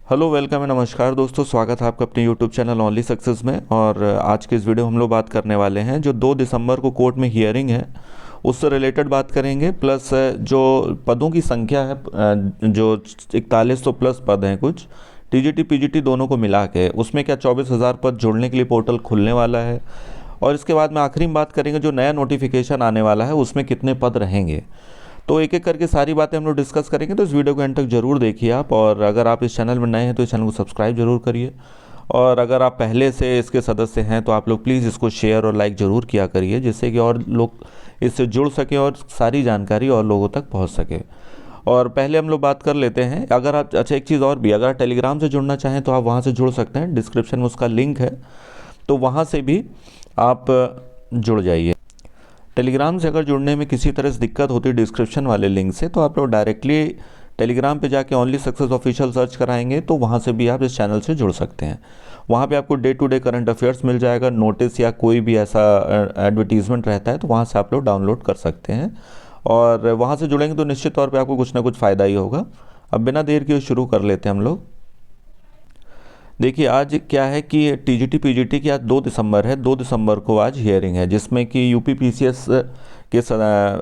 Hello welcome and नमस्कार दोस्तों, स्वागत है आपका अपने यूट्यूब चैनल ओनली सक्सेस में। और आज के इस वीडियो हम लोग बात करने वाले हैं जो 2 दिसंबर को कोर्ट में हियरिंग है उससे रिलेटेड बात करेंगे। प्लस जो पदों की संख्या है, जो 4100 प्लस पद हैं कुछ टीजीटी पीजीटी दोनों को मिला के, उसमें क्या 24,000 पद जोड़ने के लिए पोर्टल खुलने वाला है। और इसके बाद में आखिरी में बात करेंगे जो नया नोटिफिकेशन आने वाला है उसमें कितने पद रहेंगे। तो एक एक करके सारी बातें हम लोग डिस्कस करेंगे, तो इस वीडियो को एंड तक जरूर देखिए आप। और अगर आप इस चैनल में नए हैं तो इस चैनल को सब्सक्राइब जरूर करिए। और अगर आप पहले से इसके सदस्य हैं तो आप लोग प्लीज़ इसको शेयर और लाइक ज़रूर किया करिए, जिससे कि और लोग इससे जुड़ सकें और सारी जानकारी और लोगों तक पहुंच सके। और पहले हम लोग बात कर लेते हैं, अगर आप एक चीज़ और भी, अगर आप टेलीग्राम से जुड़ना चाहें तो आप वहाँ से जुड़ सकते हैं, डिस्क्रिप्शन में उसका लिंक है, तो वहाँ से भी आप जुड़ जाइए। टेलीग्राम से अगर जुड़ने में किसी तरह से दिक्कत होती है डिस्क्रिप्शन वाले लिंक से, तो आप लोग डायरेक्टली टेलीग्राम पे जाके ओनली सक्सेस ऑफिशियल सर्च कराएंगे तो वहाँ से भी आप इस चैनल से जुड़ सकते हैं। वहाँ पे आपको day to day current affairs मिल जाएगा, नोटिस या कोई भी ऐसा एडवर्टीजमेंट रहता है तो वहाँ से आप लोग डाउनलोड कर सकते हैं। और वहाँ से जुड़ेंगे तो निश्चित तौर पर आपको कुछ ना कुछ फ़ायदा ही होगा। अब बिना देर के शुरू कर लेते हैं हम लोग। देखिए आज क्या है कि टीजीटी पीजीटी की आज 2 दिसंबर है, 2 दिसंबर को आज हियरिंग है, जिसमें कि यूपी पीसीएस के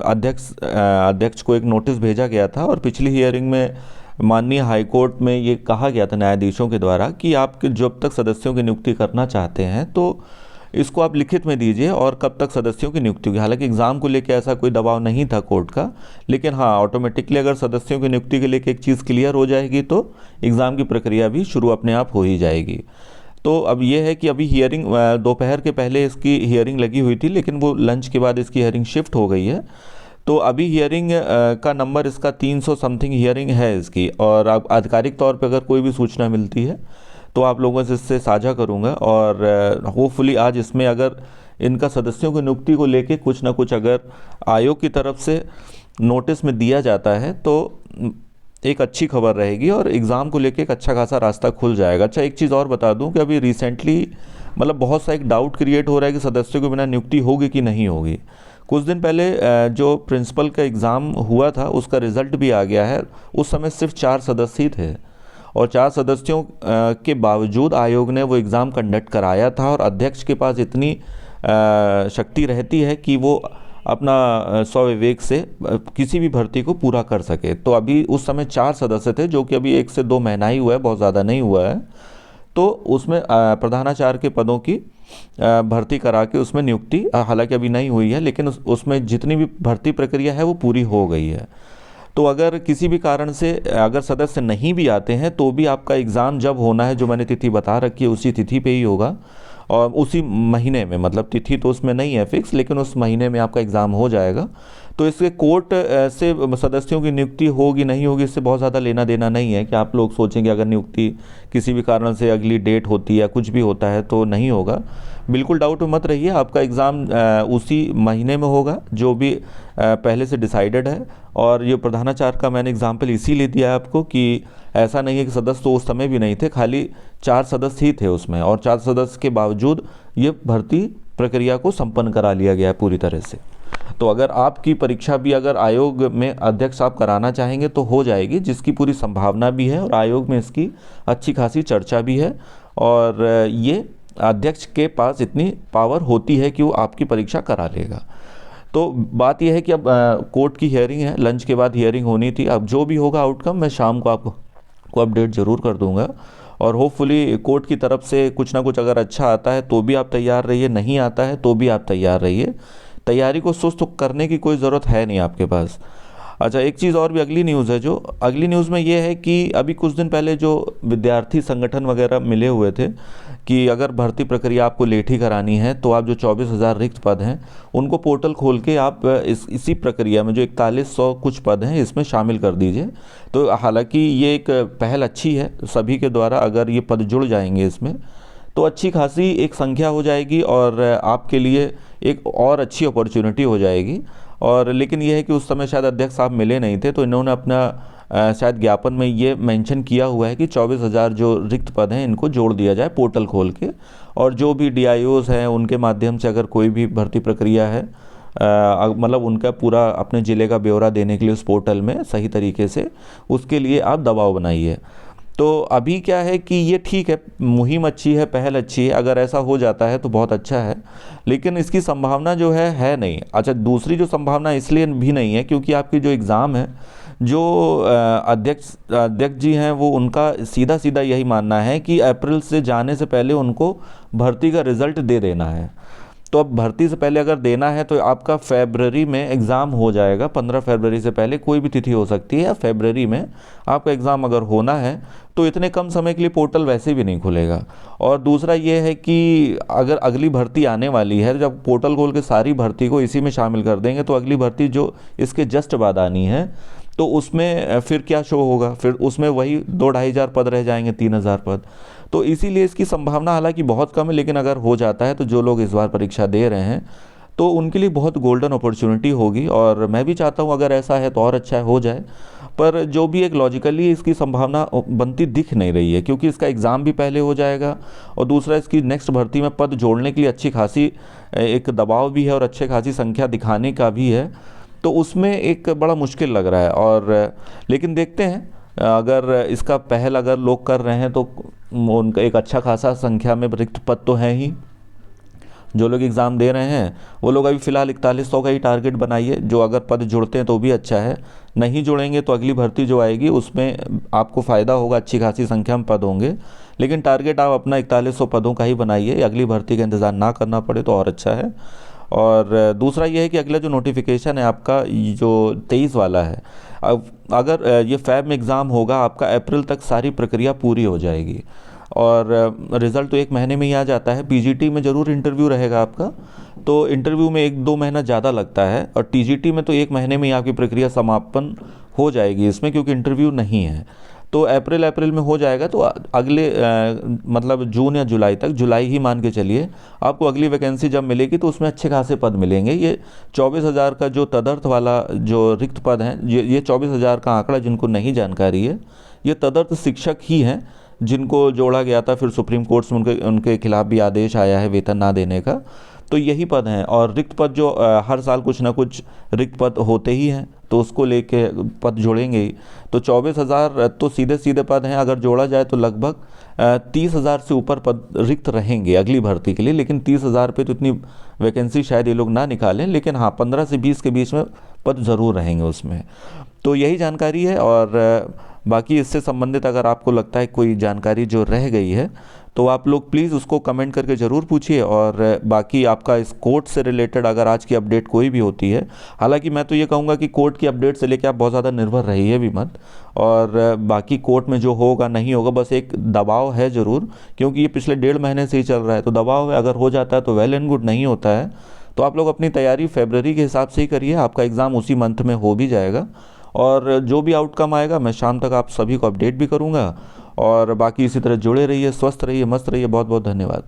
अध्यक्ष को एक नोटिस भेजा गया था। और पिछली हियरिंग में माननीय हाईकोर्ट में ये कहा गया था न्यायाधीशों के द्वारा कि आप जब तक सदस्यों की नियुक्ति करना चाहते हैं तो इसको आप लिखित में दीजिए और कब तक सदस्यों की नियुक्ति होगी। हालांकि एग्ज़ाम को लेकर ऐसा कोई दबाव नहीं था कोर्ट का, लेकिन हाँ ऑटोमेटिकली अगर सदस्यों की नियुक्ति के लेकर एक चीज़ क्लियर हो जाएगी तो एग्ज़ाम की प्रक्रिया भी शुरू अपने आप हो ही जाएगी। तो अब ये है कि अभी हियरिंग दोपहर के पहले इसकी हियरिंग लगी हुई थी, लेकिन वो लंच के बाद इसकी हियरिंग शिफ्ट हो गई है। तो अभी हियरिंग का नंबर इसका 300 समथिंग हियरिंग है इसकी। और अब आधिकारिक तौर पे अगर कोई भी सूचना मिलती है तो आप लोगों से इससे साझा करूंगा। और होपफुली आज इसमें अगर इनका सदस्यों की नियुक्ति को लेके कुछ ना कुछ अगर आयोग की तरफ से नोटिस में दिया जाता है तो एक अच्छी खबर रहेगी और एग्ज़ाम को लेके एक अच्छा खासा रास्ता खुल जाएगा। अच्छा एक चीज़ और बता दूं कि अभी रिसेंटली मतलब बहुत सा एक डाउट क्रिएट हो रहा है कि सदस्यों के बिना नियुक्ति होगी कि नहीं होगी। कुछ दिन पहले जो प्रिंसिपल का एग्ज़ाम हुआ था उसका रिज़ल्ट भी आ गया है। उस समय सिर्फ 4 सदस्य ही थे और 4 सदस्यों के बावजूद आयोग ने वो एग्ज़ाम कंडक्ट कराया था। और अध्यक्ष के पास इतनी शक्ति रहती है कि वो अपना स्वविवेक से किसी भी भर्ती को पूरा कर सके। तो अभी उस समय 4 सदस्य थे, जो कि अभी 1 से 2 महीना ही हुआ है, बहुत ज़्यादा नहीं हुआ है। तो उसमें प्रधानाचार्य के पदों की भर्ती करा के उसमें नियुक्ति हालांकि अभी नहीं हुई है, लेकिन उसमें जितनी भी भर्ती प्रक्रिया है वो पूरी हो गई है। तो अगर किसी भी कारण से अगर सदस्य नहीं भी आते हैं तो भी आपका एग्ज़ाम जब होना है, जो मैंने तिथि बता रखी है, उसी तिथि पे ही होगा और उसी महीने में, मतलब तिथि तो उसमें नहीं है फिक्स, लेकिन उस महीने में आपका एग्ज़ाम हो जाएगा। तो इसके कोर्ट से सदस्यों की नियुक्ति होगी नहीं होगी इससे बहुत ज़्यादा लेना देना नहीं है कि आप लोग सोचेंगे अगर नियुक्ति किसी भी कारण से अगली डेट होती है या कुछ भी होता है तो नहीं होगा। बिल्कुल डाउट में मत रहिए, आपका एग्ज़ाम उसी महीने में होगा जो भी पहले से डिसाइडेड है। और ये प्रधानाचार्य का मैंने एग्जाम्पल इसीलिए दिया है आपको कि ऐसा नहीं है कि सदस्य तो उस समय भी नहीं थे, खाली 4 सदस्य ही थे उसमें, और 4 सदस्य के बावजूद ये भर्ती प्रक्रिया को संपन्न करा लिया गया है पूरी तरह से। तो अगर आपकी परीक्षा भी अगर आयोग में अध्यक्ष आप कराना चाहेंगे तो हो जाएगी, जिसकी पूरी संभावना भी है और आयोग में इसकी अच्छी खासी चर्चा भी है। और ये अध्यक्ष के पास इतनी पावर होती है कि वो आपकी परीक्षा करा लेगा। तो बात यह है कि अब कोर्ट की हियरिंग है, लंच के बाद हियरिंग होनी थी। अब जो भी होगा आउटकम मैं शाम को आपको अपडेट ज़रूर कर दूंगा। और होपफुली कोर्ट की तरफ से कुछ ना कुछ अगर अच्छा आता है तो भी आप तैयार रहिए, नहीं आता है तो भी आप तैयार रहिए। तैयारी को सुस्त करने की कोई ज़रूरत है नहीं आपके पास। अच्छा एक चीज़ और भी अगली न्यूज़ है, जो अगली न्यूज़ में ये है कि अभी कुछ दिन पहले जो विद्यार्थी संगठन वगैरह मिले हुए थे कि अगर भर्ती प्रक्रिया आपको लेट ही करानी है तो आप जो 24,000 रिक्त पद हैं उनको पोर्टल खोल के आप इसी प्रक्रिया में जो 4100 कुछ पद हैं इसमें शामिल कर दीजिए। तो हालांकि ये एक पहल अच्छी है सभी के द्वारा, अगर ये पद जुड़ जाएंगे इसमें तो अच्छी खासी एक संख्या हो जाएगी और आपके लिए एक और अच्छी अपॉर्चुनिटी हो जाएगी। और लेकिन यह है कि उस समय शायद अध्यक्ष साहब मिले नहीं थे, तो इन्होंने अपना शायद ज्ञापन में ये मेंशन किया हुआ है कि 24,000 जो रिक्त पद हैं इनको जोड़ दिया जाए पोर्टल खोल के। और जो भी डीआईओज़ हैं उनके माध्यम से अगर कोई भी भर्ती प्रक्रिया है मतलब उनका पूरा अपने ज़िले का ब्यौरा देने के लिए उस पोर्टल में सही तरीके से, उसके लिए आप दबाव बनाइए। तो अभी क्या है कि ये ठीक है, मुहिम अच्छी है, पहल अच्छी है, अगर ऐसा हो जाता है तो बहुत अच्छा है, लेकिन इसकी संभावना जो है नहीं। अच्छा, दूसरी जो संभावना इसलिए भी नहीं है क्योंकि आपकी जो एग्ज़ाम है, जो अध्यक्ष जी हैं, वो उनका सीधा सीधा यही मानना है कि अप्रैल से जाने से पहले उनको भर्ती का रिज़ल्ट दे देना है। तो अब भर्ती से पहले अगर देना है तो आपका फरवरी में एग्ज़ाम हो जाएगा। 15 फरवरी से पहले कोई भी तिथि हो सकती है, या फरवरी में आपका एग्ज़ाम अगर होना है तो इतने कम समय के लिए पोर्टल वैसे भी नहीं खुलेगा। और दूसरा ये है कि अगर अगली भर्ती आने वाली है, जब पोर्टल खोल के सारी भर्ती को इसी में शामिल कर देंगे तो अगली भर्ती जो इसके जस्ट बाद आनी है, तो उसमें फिर क्या शो होगा, फिर उसमें वही 2-2,500 पद रह जाएंगे, 3,000 पद। तो इसीलिए इसकी संभावना हालांकि बहुत कम है, लेकिन अगर हो जाता है तो जो लोग इस बार परीक्षा दे रहे हैं तो उनके लिए बहुत गोल्डन अपॉर्चुनिटी होगी। और मैं भी चाहता हूँ अगर ऐसा है तो और अच्छा हो जाए, पर जो भी एक लॉजिकली इसकी संभावना बनती दिख नहीं रही है, क्योंकि इसका एग्ज़ाम भी पहले हो जाएगा और दूसरा इसकी नेक्स्ट भर्ती में पद जोड़ने के लिए अच्छी खासी एक दबाव भी है और अच्छी खासी संख्या दिखाने का भी है, तो उसमें एक बड़ा मुश्किल लग रहा है। और लेकिन देखते हैं, अगर इसका पहल अगर लोग कर रहे हैं तो उनका एक अच्छा खासा संख्या में रिक्त पद तो है ही। जो लोग एग्ज़ाम दे रहे हैं वो लोग अभी फ़िलहाल 4100 का ही टारगेट बनाइए, जो अगर पद जुड़ते हैं तो भी अच्छा है, नहीं जुड़ेंगे तो अगली भर्ती जो आएगी उसमें आपको फ़ायदा होगा, अच्छी खासी संख्या में पद होंगे। लेकिन टारगेट आप अपना 4100 पदों का ही बनाइए, अगली भर्ती का इंतज़ार ना करना पड़े तो और अच्छा है। और दूसरा ये है कि अगला जो नोटिफिकेशन है आपका जो 23 वाला है, अब अगर ये फ़ैब में एग्ज़ाम होगा आपका, अप्रैल तक सारी प्रक्रिया पूरी हो जाएगी और रिज़ल्ट तो 1 महीने में ही आ जाता है। पीजीटी में ज़रूर इंटरव्यू रहेगा आपका, तो इंटरव्यू में 1-2 महीना ज़्यादा लगता है, और टीजीटी में तो 1 महीने में ही आपकी प्रक्रिया समापन हो जाएगी इसमें, क्योंकि इंटरव्यू नहीं है। तो अप्रैल में हो जाएगा, तो अगले मतलब जून या जुलाई तक, जुलाई ही मान के चलिए, आपको अगली वैकेंसी जब मिलेगी तो उसमें अच्छे खासे पद मिलेंगे। ये 24,000 का जो तदर्थ वाला जो रिक्त पद हैं, ये 24,000 का आंकड़ा जिनको नहीं जानकारी है, ये तदर्थ शिक्षक ही हैं जिनको जोड़ा गया था, फिर सुप्रीम कोर्ट से उनके खिलाफ भी आदेश आया है वेतन ना देने का। तो यही पद हैं, और रिक्त पद जो हर साल कुछ ना कुछ रिक्त पद होते ही हैं, तो उसको लेके पद जोड़ेंगे ही। तो 24,000 तो सीधे सीधे पद हैं, अगर जोड़ा जाए तो लगभग 30,000 से ऊपर पद रिक्त रहेंगे अगली भर्ती के लिए। लेकिन 30,000 पे तो इतनी वैकेंसी शायद ये लोग ना निकालें, लेकिन हाँ 15 से 20 के बीच में पद ज़रूर रहेंगे उसमें। तो यही जानकारी है, और बाकी इससे संबंधित अगर आपको लगता है कोई जानकारी जो रह गई है तो आप लोग प्लीज़ उसको कमेंट करके ज़रूर पूछिए। और बाकी आपका इस कोर्ट से रिलेटेड अगर आज की अपडेट कोई भी होती है, हालांकि मैं तो ये कहूँगा कि कोर्ट की अपडेट से लेकर आप बहुत ज़्यादा निर्भर रहिए भी मत, और बाकी कोर्ट में जो होगा नहीं होगा, बस एक दबाव है ज़रूर, क्योंकि ये पिछले 1.5 महीने से ही चल रहा है, तो दबाव है, अगर हो जाता है तो वेल एंड गुड, नहीं होता है तो आप लोग अपनी तैयारी फरवरी के हिसाब से ही करिए, आपका एग्ज़ाम उसी मंथ में हो भी जाएगा। और जो भी आउटकम आएगा मैं शाम तक आप सभी को अपडेट भी करूँगा। और बाकी इसी तरह जुड़े रहिए, स्वस्थ रहिए, मस्त रहिए। बहुत बहुत धन्यवाद।